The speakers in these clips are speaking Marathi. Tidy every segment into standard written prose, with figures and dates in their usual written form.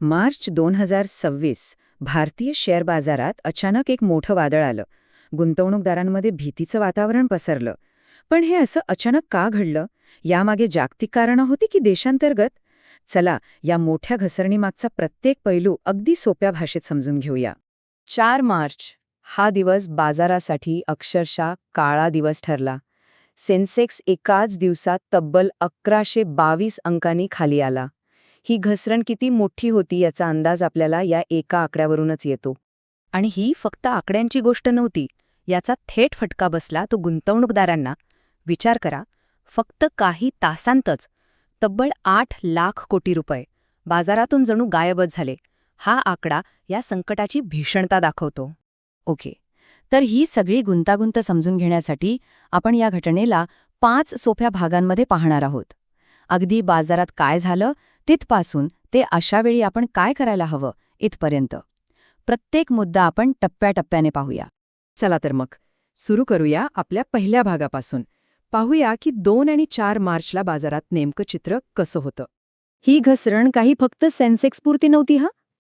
मार्च 2026 भारतीय शेअर बाजारात अचानक एक मोठं वादळ आलं. गुंतवणूकदारांमध्ये भीतीचं वातावरण पसरलं. पण हे असं अचानक का घडलं? यामागे जागतिक कारणं होती की देशांतर्गत? चला, या मोठ्या घसरणीमागचा प्रत्येक पैलू अगदी सोप्या भाषेत समजून घेऊया. 4 मार्च हा दिवस बाजारासाठी अक्षरशः काळा दिवस ठरला. सेन्सेक्स एकाच दिवसात तब्बल 1122 अंकांनी खाली आला. ही घसरण किती मोठी होती याचा अंदाज आपल्याला या एका आकड्यावरूनच येतो. आणि ही फक्त आकड्यांची गोष्ट नव्हती. याचा थेट फटका बसला तो गुंतवणूकदारांना. विचार करा, फक्त काही तासांतच तब्बल 8 लाख कोटी रुपये बाजारातून जणू गायबच झाले. हा आकडा या संकटाची भीषणता दाखवतो. ओके, तर ही सगळी गुंतागुंत समजून घेण्यासाठी आपण या घटनेला 5 सोप्या भागांमध्ये पाहणार आहोत. अगदी बाजारात काय झालं तिथपासून ते अशावेळी आपण काय करायला हवं इथपर्यंत. प्रत्येक मुद्दा आपण टप्प्याटप्प्याने पाहूया. चला तर मग सुरू करूया आपल्या पहिल्या भागापासून. पाहूया की 2 आणि 4 मार्चला बाजारात नेमकं चित्र कसं होतं. ही घसरण काही फक्त सेन्सेक्सपुरती नव्हती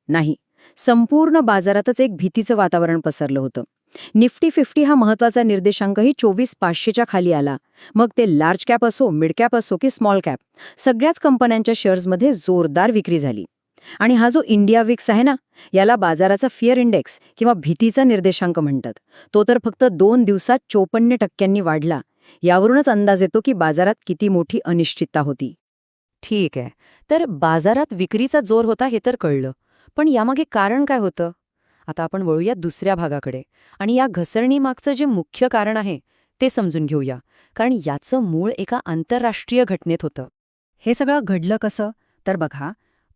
नाही. संपूर्ण बाजारातच एक भीतीचं वातावरण पसरलं होतं. निफ्टी 50 हा महत्वाचा निर्देशांकही 24,500च्या खाली आला. मग ते लार्ज कॅप असो, मिड कॅप असो की स्मॉल कॅप, सगळ्याच कंपन्यांच्या शेअर्समध्ये जोरदार विक्री झाली. आणि हा जो इंडिया विक्स आहे ना, याला बाजाराचा फिअर इंडेक्स किंवा भीतीचा निर्देशांक म्हणतात. तो तर फक्त 2 दिवसात 54% वाढला. यावरूनच अंदाज येतो की बाजारात किती मोठी अनिश्चितता होती. ठीक आहे, तर बाजारात विक्रीचा जोर होता हे तर कळलं. पण यामागे कारण काय होतं? आता आपण वळूया दुसऱ्या भागाकडे आणि या घसरणीमागचं जे मुख्य कारण आहे ते समजून घेऊया, कारण याचं मूळ एका आंतरराष्ट्रीय घटनेत होतं. हे सगळं घडलं कसं? तर बघा,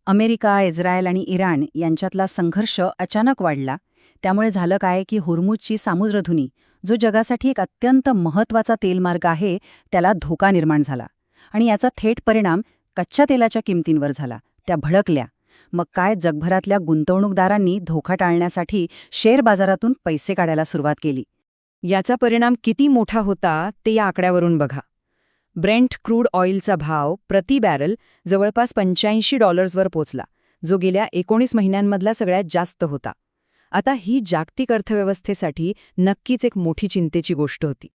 अमेरिका, इस्रायल आणि इराण यांच्यातला संघर्ष अचानक वाढला. त्यामुळे झालं काय की होर्मुझची सामुद्रधुनी, जो जगासाठी एक अत्यंत महत्त्वाचा तेलमार्ग आहे, त्याला धोका निर्माण झाला. आणि याचा थेट परिणाम कच्च्या तेलाच्या किमतींवर झाला. त्या भडकल्या. मग काय, जगभरातल्या गुंतवणूकदारांनी धोका टाळण्यासाठी शेअर बाजारातून पैसे काढायला सुरुवात केली. याचा परिणाम किती मोठा होता ते या आकड्यावरून बघा. ब्रेंट क्रूड ऑइलचा भाव प्रति बॅरल जवळपास $85वर पोचला, जो गेल्या 19 महिन्यांमधला सगळ्यात जास्त होता. आता ही जागतिक अर्थव्यवस्थेसाठी नक्कीच एक मोठी चिंतेची गोष्ट होती.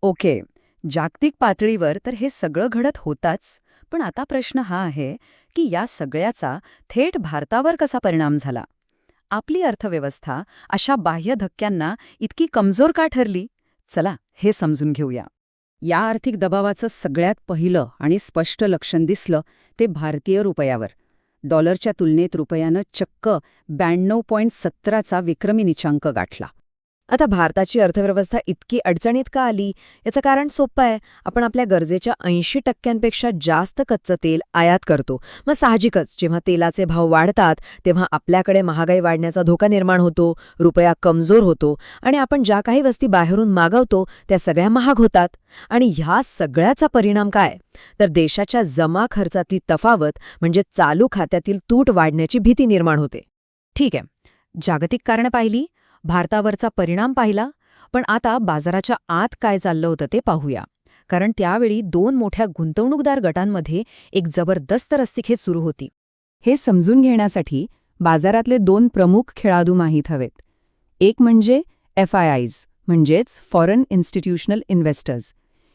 ओके, जागतिक पातळीवर तर हे सगळं घडत होताच, पण आता प्रश्न हा आहे की या सगळ्याचा थेट भारतावर कसा परिणाम झाला. आपली अर्थव्यवस्था अशा बाह्य धक्क्यांना इतकी कमजोर का ठरली? चला, हे समजून घेऊया. या आर्थिक दबावाचं सगळ्यात पहिलं आणि स्पष्ट लक्षण दिसलं ते भारतीय रुपयावर. डॉलरच्या तुलनेत रुपयानं चक्क 92.17चा विक्रमी नीचांक गाठला. आता भारताची अर्थव्यवस्था इतकी अडचणीत का आली याचं कारण सोपं आहे. आपण आपल्या गरजेच्या 80%पेक्षा जास्त कच्चं तेल आयात करतो. मग साहजिकच जेव्हा तेलाचे भाव वाढतात तेव्हा आपल्याकडे महागाई वाढण्याचा धोका निर्माण होतो, रुपया कमजोर होतो आणि आपण ज्या काही वस्ती बाहेरून मागवतो त्या सगळ्या महाग होतात. आणि ह्या सगळ्याचा परिणाम काय, तर देशाच्या जमा खर्चातली तफावत म्हणजे चालू खात्यातील तूट वाढण्याची भीती निर्माण होते. ठीक आहे, जागतिक कारणं पाहिली, भारतावरचा परिणाम पाहिला, पण आता बाजाराच्या आत काय चाललं होतं ते पाहूया. कारण त्यावेळी 2 मोठ्या गुंतवणूकदार गटांमध्ये एक जबरदस्त रस्सीखेच सुरू होती. हे समजून घेण्यासाठी बाजारातले 2 प्रमुख खेळाडू माहीत हवेत. एक म्हणजे FIIs म्हणजेच फॉरेन इन्स्टिट्यूशनल इन्व्हेस्टर्स.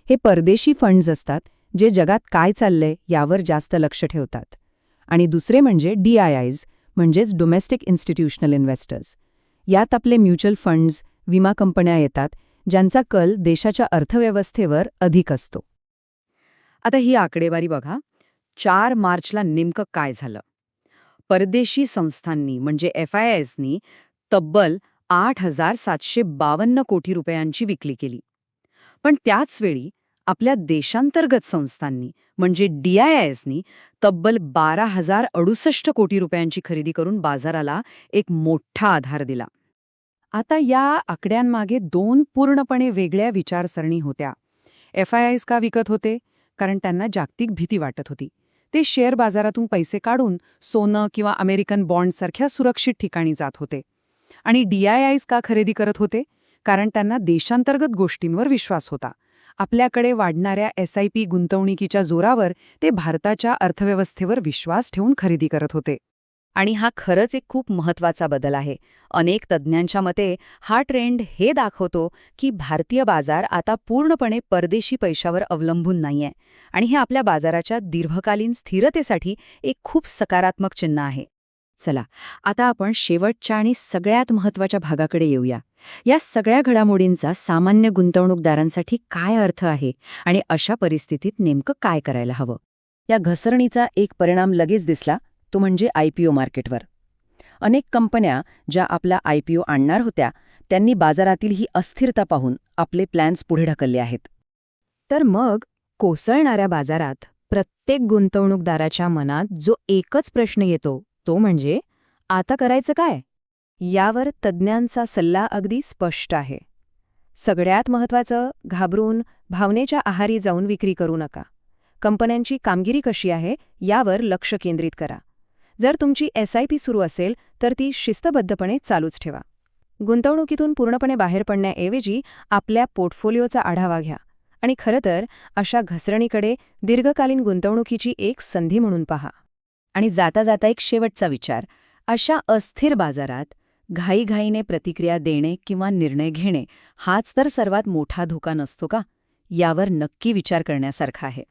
हे परदेशी फंड्स असतात जे जगात काय चाललंय यावर जास्त लक्ष ठेवतात. आणि दुसरे म्हणजे DIIs म्हणजेच डोमेस्टिक इन्स्टिट्यूशनल इन्व्हेस्टर्स. यात आपले म्युच्युअल फंड्स, विमा कंपन्या येतात, ज्यांचा कल देशाच्या अर्थव्यवस्थेवर अधिक असतो. आता ही आकडेवारी बघा. 4 मार्चला नेमकं काय झालं? परदेशी संस्थांनी म्हणजे FIIsनी तब्बल 8,752 कोटी रुपयांची विक्री केली. पण त्याचवेळी आपल्या देशांतर्गत संस्थांनी म्हणजे DIIsनी तब्बल 12,068 कोटी रुपयांची खरेदी करून बाजाराला एक मोठा आधार दिला. आता या आकड्यांमागे 2 पूर्णपणे वेगळ्या विचारसरणी होत्या. FIIs का विकत होते? कारण त्यांना जागतिक भीती वाटत होती. ते शेअर बाजारातून पैसे काढून सोनं किंवा अमेरिकन बॉन्डसारख्या सुरक्षित ठिकाणी जात होते. आणि DIIs का खरेदी करत होते? कारण त्यांना देशांतर्गत गोष्टींवर विश्वास होता. आपल्याकडे वाढणाऱ्या SIP गुंतवणुकीच्या जोरावर ते भारताच्या अर्थव्यवस्थेवर विश्वास ठेवून खरेदी करत होते. आणि हा खरंच एक खूप महत्त्वाचा बदल आहे. अनेक तज्ज्ञांच्या मते हा ट्रेंड हे दाखवतो की भारतीय बाजार आता पूर्णपणे परदेशी पैशावर अवलंबून नाहीये आणि हे आपल्या बाजाराच्या दीर्घकालीन स्थिरतेसाठी एक खूप सकारात्मक चिन्ह आहे. चला, आता आपण शेवटच्या आणि सगळ्यात महत्त्वाच्या भागाकडे येऊया. या सगळ्या घडामोडींचा सामान्य गुंतवणूकदारांसाठी काय अर्थ आहे आणि अशा परिस्थितीत नेमकं काय करायला हवं? या घसरणीचा एक परिणाम लगेच दिसला, तो म्हणजे IPO मार्केटवर. अनेक कंपन्या ज्या आपला IPO आणणार होत्या, त्यांनी बाजारातील ही अस्थिरता पाहून आपले प्लॅन्स पुढे ढकलले आहेत. तर मग कोसळणाऱ्या बाजारात प्रत्येक गुंतवणूकदाराच्या मनात जो एकच प्रश्न येतो तो म्हणजे आता करायचं काय? यावर तज्ज्ञांचा सल्ला अगदी स्पष्ट आहे. सगळ्यात महत्त्वाचं, घाबरून भावनेच्या आहारी जाऊन विक्री करू नका. कंपन्यांची कामगिरी कशी आहे यावर लक्ष केंद्रित करा. जर तुमची SIP सुरू असेल तर ती शिस्तबद्धपणे चालूच ठेवा. गुंतवणुकीतून पूर्णपणे बाहेर पडण्याऐवजी आपल्या पोर्टफोलिओचा आढावा घ्या आणि खरं तर अशा घसरणीकडे दीर्घकालीन गुंतवणुकीची एक संधी म्हणून पहा. आणि जाता जाता एक शेवटचा विचार, अशा अस्थिर बाजारात घाईघाईने प्रतिक्रिया देणे किंवा निर्णय घेणे हाच तर सर्वात मोठा धोका नसतो का? यावर नक्की विचार करण्यासारखा आहे.